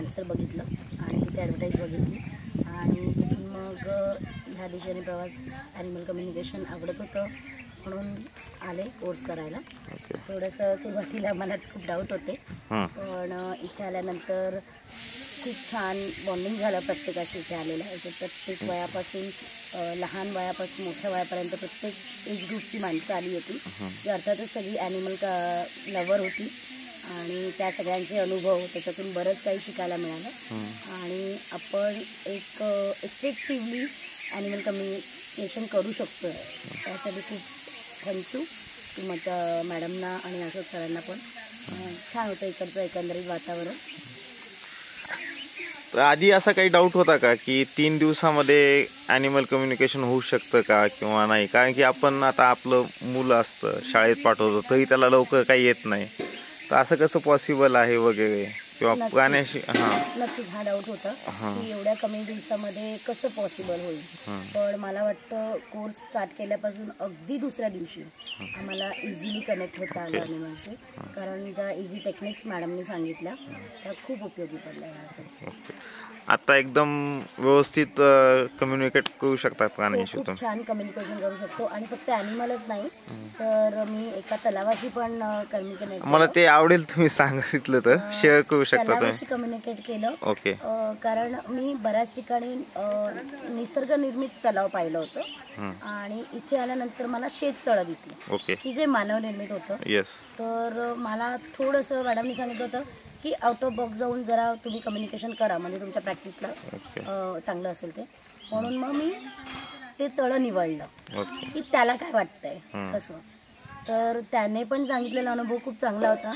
परिसर बघितलं आणि तिथे ॲडव्हर्टाईज बघितली आणि तिथून मग ह्या दिशेने प्रवास ॲनिमल कम्युनिकेशन आवडत होतं म्हणून आले कोर्स करायला. थोडंसं सुरुवातीला मनात खूप डाऊट होते, पण इथे आल्यानंतर खूप छान बॉन्डिंग झालं प्रत्येकाशी. इथे आलेलं आहे प्रत्येक वयापासून लहान वयापासून मोठ्या वयापर्यंत प्रत्येक एज ग्रुपची माणसं आली होती, जी अर्थातच सगळी ॲनिमल लवर होती आणि त्या सगळ्यांचे अनुभव त्याच्यातून बरंच काही शिकायला मिळालं आणि आपण एक इफेक्टिव्हली ॲनिमल कम्युनिकेशन करू शकतो. त्यासाठी खूप थँक्यू मॅडमना आणि अशोक सरांना पण. छान होतं इकडचं एकंदरीत वातावरण. आधी असा काही डाऊट होता का की 3 दिवसामध्ये ॲनिमल कम्युनिकेशन होऊ शकतं का किंवा नाही? कारण की आपण आता आपलं मुलं असतं शाळेत पाठवतो तरी त्याला लवकर काही येत नाही, तर असं कसं पॉसिबल आहे वगैरे किंवा प्राण्याशी? नक्कीच हा डाऊट होता की एवढ्या कमी दिवसामध्ये कसं पॉसिबल होईल. पण मला वाटतं कोर्स स्टार्ट केल्यापासून अगदी दुसऱ्या दिवशी आम्हाला इझिली कनेक्ट होता आलं ॲनिमलशी, कारण ज्या इझी टेक्निक्स मॅडमनी सांगितल्या त्या खूप उपयोगी पडल्या. आता एकदम व्यवस्थित कम्युनिकेट करू शकता प्राण्यांशी? खूप छान कम्युनिकेशन करू शकतो आणि फक्त ॲनिमलच नाही तर मी एका तलावाशी पण कम्युनिकेट. मला ते आवडेल तुम्ही सांगितलं तर शेअर करू शकता तुम्ही. तलावाशी कम्युनिकेट केलं. ओके. कारण मी बऱ्याच ठिकाणी निसर्ग निर्मित तलाव पाहिलं होतं आणि इथे आल्यानंतर मला शेततळं दिसलं. ओके. की जे मानव निर्मित होतं. येस. तर मला थोडंसं मॅडमनी सांगितलं होतं की आउट ऑफ बॉक्स जाऊन जरा तुम्ही कम्युनिकेशन करा म्हणजे तुमच्या प्रॅक्टिसला चांगलं असेल ते. म्हणून मग मी ते तळं निवडलं की त्याला काय वाटतंय कसं. तर त्याने पण सांगितलेला अनुभव खूप चांगला होता.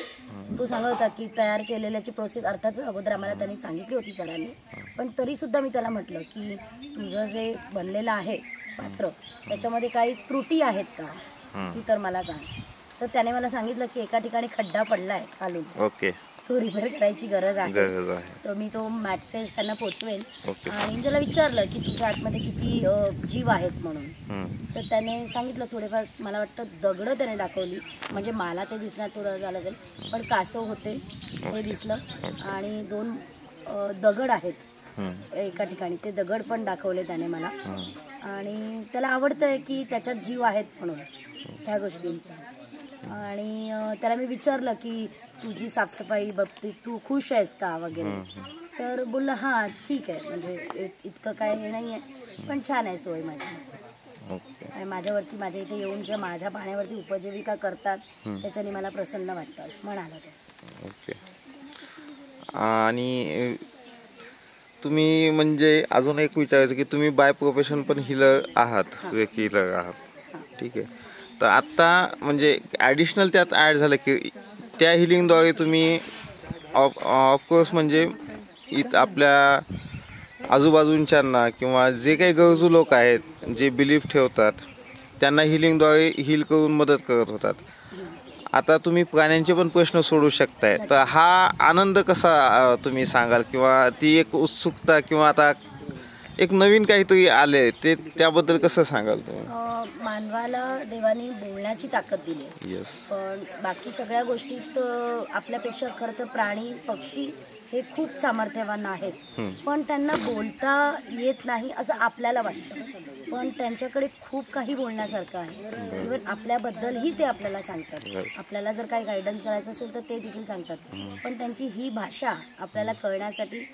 तो सांगत होता की तयार केलेल्याची प्रोसेस अर्थात अगोदर आम्हाला त्यांनी सांगितली होती सरांनी, पण तरीसुद्धा मी त्याला म्हटलं की तुझं जे बनलेलं आहे पात्र त्याच्यामध्ये काही त्रुटी आहेत का ती तर मला सांग. तर त्याने मला सांगितलं की एका ठिकाणी खड्डा पडला आहे खालून. ओके. तो रिपेअर करायची गरज आहे. तर मी तो मॅसेज त्यांना पोचवेन आणि त्याला विचारलं की तुझ्या आतमध्ये किती जीव आहेत म्हणून. तर त्याने सांगितलं थोडेफार. मला वाटतं दगडं त्याने दाखवली म्हणजे मला ते दिसण्यात थोडं झालं असेल, पण कासव होते हे दिसलं आणि 2 दगड आहेत एका ठिकाणी. ते दगड पण दाखवले त्याने मला आणि त्याला आवडतंय की त्याच्यात जीव आहेत म्हणून ह्या गोष्टींचा. आणि त्याला मी विचारलं की तुझी साफसफाई बाबतीत तू खुश आहेस का वगैरे. तर बोललं हां ठीक आहे म्हणजे इतकं काय हे नाही आहे पण छान आहे सोय माझी. आणि माझ्यावरती माझ्या इथे येऊन ज्या माझ्या पाण्यावरती उपजीविका करतात त्याच्याने मला प्रसन्न वाटतं असं म्हणाला ते. ओके. आणि तुम्ही म्हणजे अजून एक विचारायचं की तुम्ही बाय प्रोफेशन पण हिलर आहात, हिलर आहात, ठीक आहे. तर आत्ता म्हणजे ॲडिशनल त्यात ॲड झालं की त्या हिलिंगद्वारे तुम्ही ऑफकोर्स म्हणजे आपल्या आजूबाजूंच्यांना किंवा जे काही गरजू लोक आहेत जे बिलीफ ठेवतात त्यांना हिलिंगद्वारे हील करून मदत करत होतात. आता तुम्ही प्राण्यांचे पण प्रश्न सोडू शकताय, तर हा आनंद कसा तुम्ही सांगाल किंवा ती एक उत्सुकता किंवा आता एक नवीन काहीतरी आले ते त्याबद्दल कसं सांगाल तुम्ही? मानवाला देवाने बोलण्याची ताकद दिली आहे. येस. पण बाकी सगळ्या गोष्टीत आपल्यापेक्षा खरं तर प्राणी पक्षी हे खूप सामर्थ्यवान आहेत, पण त्यांना बोलता येत नाही असं आपल्याला वाटतं. पण त्यांच्याकडे खूप काही बोलण्यासारखं आहे. इव्हन आपल्याबद्दलही ते आपल्याला सांगतात. आपल्याला जर काही गायडन्स करायचं असेल तर ते देखील सांगतात. पण त्यांची ही भाषा आपल्याला कळण्यासाठी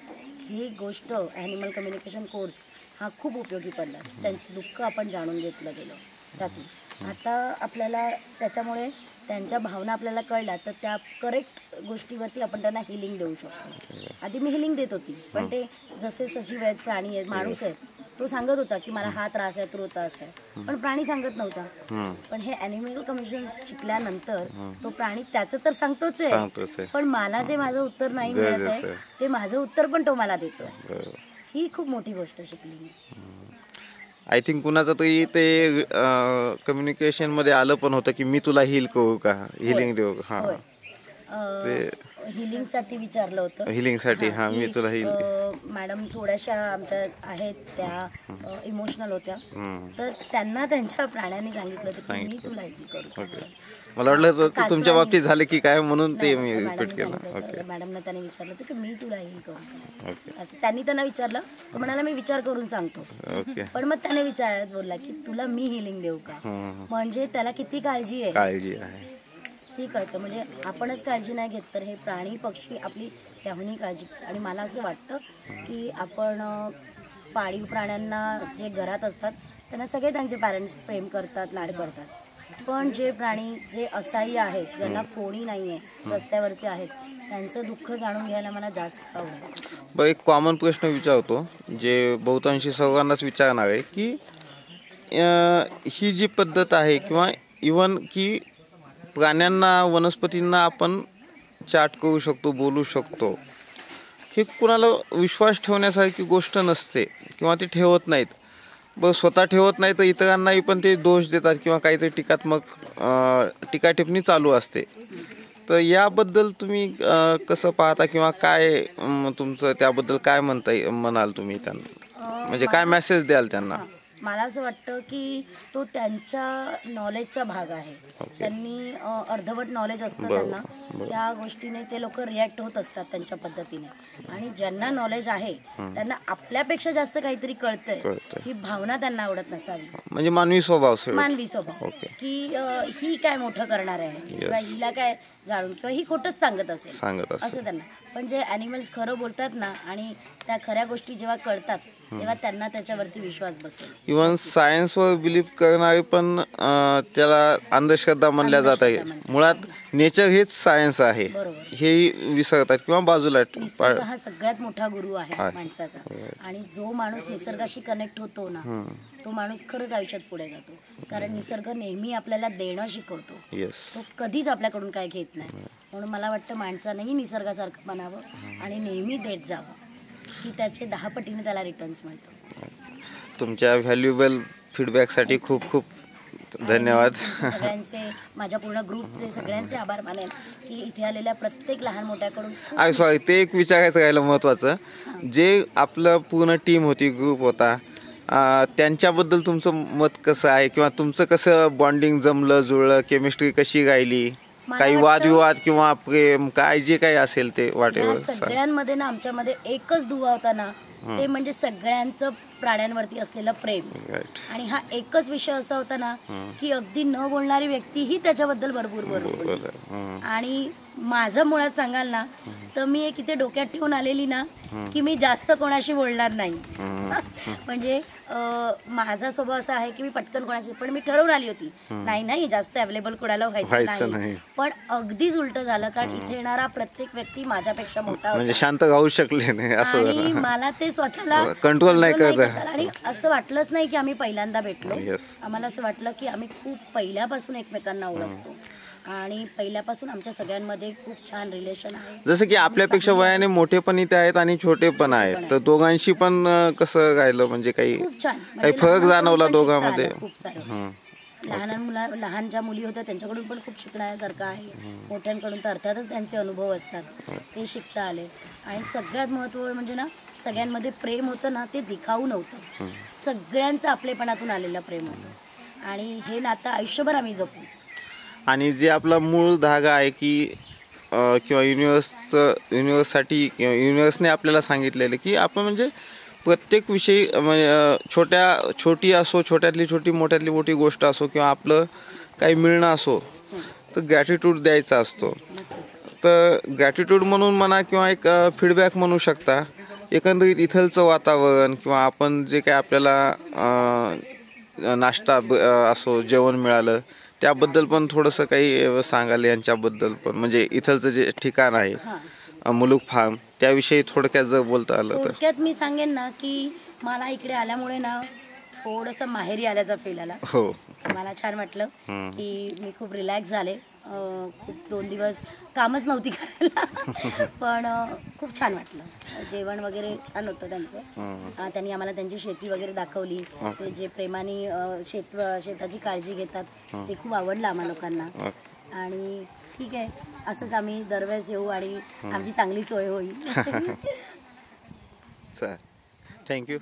ही गोष्ट ॲनिमल कम्युनिकेशन कोर्स हा खूप उपयोगी पडला. त्यांचं दुःख आपण जाणून घेतलं गेलं त्यातून. आता आपल्याला त्याच्यामुळे त्यांच्या भावना आपल्याला कळल्या तर त्या करेक्ट गोष्टीवरती आपण त्यांना हिलिंग देऊ शकतो. आधी मी हिलिंग देत होती पण ते जसे सजीव आहेत प्राणी आहेत माणूस आहेत तो सांगत होता की मला हा त्रास आहे तो त्रास आहे, पण प्राणी सांगत नव्हता. पण हे ॲनिमल कम्युनिकेशन शिकल्यानंतर तो प्राणी त्याचं तर सांगतोच आहे, पण मला जे माझं उत्तर नाही मिळत आहे ते माझं उत्तर पण तो मला देतोय. ही खूप मोठी गोष्ट शिकली मी. आय थिंक कुणाचं तरी ते कम्युनिकेशन मध्ये आलं पण होतं की मी तुला हील करू का, हिलिंग देऊ का. हिलिंगसाठी विचारलं होतं. हिलिंगसाठी हा मी तुला हिल मॅडम थोड्याशा आमच्या आहेत त्या इमोशनल होत्या, तर त्यांना त्यांच्या प्राण्यांनी सांगितलं होतं की मी तुला हिल करू. मला वाटलं तुमच्या बाबतीत झालं की काय म्हणून ते मी रिपीट केलं. ओके. मॅडमना त्याने विचारलं होतं की मी तुला हिल करू. असं त्यांनी त्यांना विचारलं, तो म्हणाला मी विचार करून सांगतो. ओके. पण मग त्याने विचारत बोलला की तुला मी हिलिंग देऊ का. म्हणजे त्याला किती काळजी आहे ही कळतं. म्हणजे आपणच काळजी नाही घेत तर हे प्राणी पक्षी आपली त्याहूनही काळजी घेतात. आणि मला असं वाटतं की आपण पाळीव प्राण्यांना जे घरात असतात त्यांना सगळे त्यांचे पॅरेंट्स प्रेम करतात, लाड करतात. पण जे प्राणी जे असाही आहेत, ज्यांना कोणी नाही आहे, रस्त्यावरचे आहेत, त्यांचं दुःख जाणून घ्यायला मला जास्त आवडतं. एक कॉमन प्रश्न विचारतो जे बहुतांशी सर्वांनाच विचारणार आहे की ही जी पद्धत आहे किंवा इवन की प्राण्यांना वनस्पतींना आपण चॅट करू शकतो, बोलू शकतो, हे कुणाला विश्वास ठेवण्यासारखी गोष्ट नसते किंवा ते ठेवत नाहीत. बरं स्वतः ठेवत नाही तर इतरांनाही पण ते दोष देतात किंवा काहीतरी टीकात्मक टीकाटिप्पणी चालू असते. तर याबद्दल तुम्ही कसं पाहता किंवा काय तुमचं त्याबद्दल काय म्हणाल तुम्ही त्यांना, म्हणजे काय मेसेज द्याल त्यांना? मला असं वाटतं की तो त्यांच्या नॉलेजचा भाग आहे. त्यांनी अर्धवट नॉलेज असतं त्यांना, त्या गोष्टीने ते लोक रिॲक्ट होत असतात त्यांच्या पद्धतीने. आणि ज्यांना नॉलेज आहे त्यांना आपल्यापेक्षा जास्त काहीतरी कळतंय ही भावना त्यांना आवडत नसावी. म्हणजे मानवी स्वभाव की ही काय मोठं करणार आहे किंवा हिला काय जाणून किंवा ही खोटंच सांगत असेल असं त्यांना. पण जे ॲनिमल्स खरं बोलतात ना आणि त्या खऱ्या गोष्टी जेव्हा कळतात तेव्हा त्यांना त्याच्यावरती विश्वास बसेल. इव्हन सायन्सवर बिलीव्ह करणारे पण त्याला अंधश्रद्धा मानल्या जात आहे. मुळात नेचर हेच सायन्स आहे हे विसरतात किंवा बाजूला. निसर्ग हा सगळ्यात मोठा गुरु आहे माणसाचा. आणि जो माणूस निसर्गाशी कनेक्ट होतो ना तो माणूस खरंच आयुष्यात पुढे जातो. कारण निसर्ग नेहमी आपल्याला देणं शिकवतो, तो कधीच आपल्याकडून काय घेत नाही. म्हणून मला वाटतं माणसानेही निसर्गासारखं बनावं आणि नेहमी देत जावं की त्याचे 10 पटीने त्याला रिटर्न्स मिळतो. तुमच्या व्हॅल्युएबल फीडबॅकसाठी खूप खूप धन्यवाद. सगळ्यांचे, माझ्या पूर्ण ग्रुपचे सगळ्यांचे आभार मानेन की इथे आलेल्या प्रत्येक लहान मोठ्याकडून. सॉरी, ते एक विचारायचं राहिलं महत्त्वाचं. जे आपलं पूर्ण टीम होती, ग्रुप होता, त्यांच्याबद्दल तुमचं मत कसं आहे किंवा तुमचं कसं बॉन्डिंग जमलं जुळलं, केमिस्ट्री कशी राहिली, काही वादविवाद किंवा प्रेम काय जे काही असेल ते वाटेवर? सगळ्यांमध्ये ना आमच्यामध्ये एकच दुवा होता ना, ते म्हणजे सगळ्यांचं प्राण्यांवरती असलेलं प्रेम. आणि हा एकच विषय असा होता ना की अगदी न बोलणारी व्यक्ती ही त्याच्याबद्दल भरपूर बोलली. आणि माझं मुळात सांगाल ना तर मी एक इथे डोक्यात ठेवून आलेली ना की मी जास्त कोणाशी बोलणार नाही. म्हणजे माझा स्वभाव असा आहे की मी पटकन कोणाशी, पण मी ठरवून आली होती नाही जास्त अवेलेबल कोणाला व्हायचं नाही. पण अगदीच उलट झालं, कारण इथे येणारा प्रत्येक व्यक्ती माझ्यापेक्षा मोठा म्हणजे शांत राहू शकले नाही असं. आणि मला ते स्वतःला कंट्रोल नाही करत. आणि असं वाटलंच नाही की आम्ही पहिल्यांदा भेटलो. आम्हाला असं वाटलं की आम्ही खूप पहिल्यापासून एकमेकांना ओळखतो आणि पहिल्यापासून आमच्या सगळ्यांमध्ये खूप छान रिलेशन आहे. जसं की आपल्यापेक्षा वयाने मोठे पण इथे आहेत आणि छोटे पण आहेत, तर दोघांशी पण कसं राहिलं, म्हणजे काही फरक जाणवला दोघांमध्ये? खूप सारे लहान ज्या मुली होत्या त्यांच्याकडून पण खूप शिकण्यासारखं आहे. मोठ्यांकडून तर अर्थातच त्यांचे अनुभव असतात, ते शिकता आले. आणि सगळ्यात महत्त्वाचं म्हणजे ना सगळ्यांमध्ये प्रेम होतं ना, ते दिखाऊ नव्हतं, सगळ्यांचं आपलेपणातून आलेलं प्रेम होतं. आणि हे नातं आयुष्यभर आम्ही जपू. आणि जे आपला मूळ धागा आहे की किंवा युनिव्हर्ससाठी किंवा युनिव्हर्सने आपल्याला सांगितलेलं की आपण म्हणजे प्रत्येक विषयी छोटी असो, छोट्यातली छोटी मोठ्यातली मोठी गोष्ट असो किंवा आपलं काही मिळणं असो तर ग्रॅटिट्यूड द्यायचा असतो. तर ग्रॅटिट्यूड म्हणून म्हणा किंवा एक फीडबॅक म्हणू शकता. एकंदरीत इथलचं वातावरण किंवा आपण जे काय आपल्याला नाश्ता असो, जेवण मिळालं त्याबद्दल पण थोडंसं काही सांगाल यांच्याबद्दल पण, म्हणजे इथलचं जे ठिकाण आहे मुलुक फार्म त्याविषयी थोडक्यात जर बोलता आलं तर? थोडक्यात मी सांगेन ना की मला इकडे आल्यामुळे ना थोडंसं माहेरी आल्याचा फील आला. मला छान वाटलं की मी खूप रिलॅक्स झाले. खूप 2 दिवस कामच नव्हती करायला पण खूप छान वाटलं. जेवण वगैरे छान होतं त्यांचं. त्यांनी आम्हाला त्यांची शेती वगैरे दाखवली. ते जे प्रेमाने शेताची काळजी घेतात ते खूप आवडलं आम्हा लोकांना. आणि ठीक आहे, असंच आम्ही दरवेळेस येऊ आणि आमची चांगली सोय होईल. चल, थँक्यू.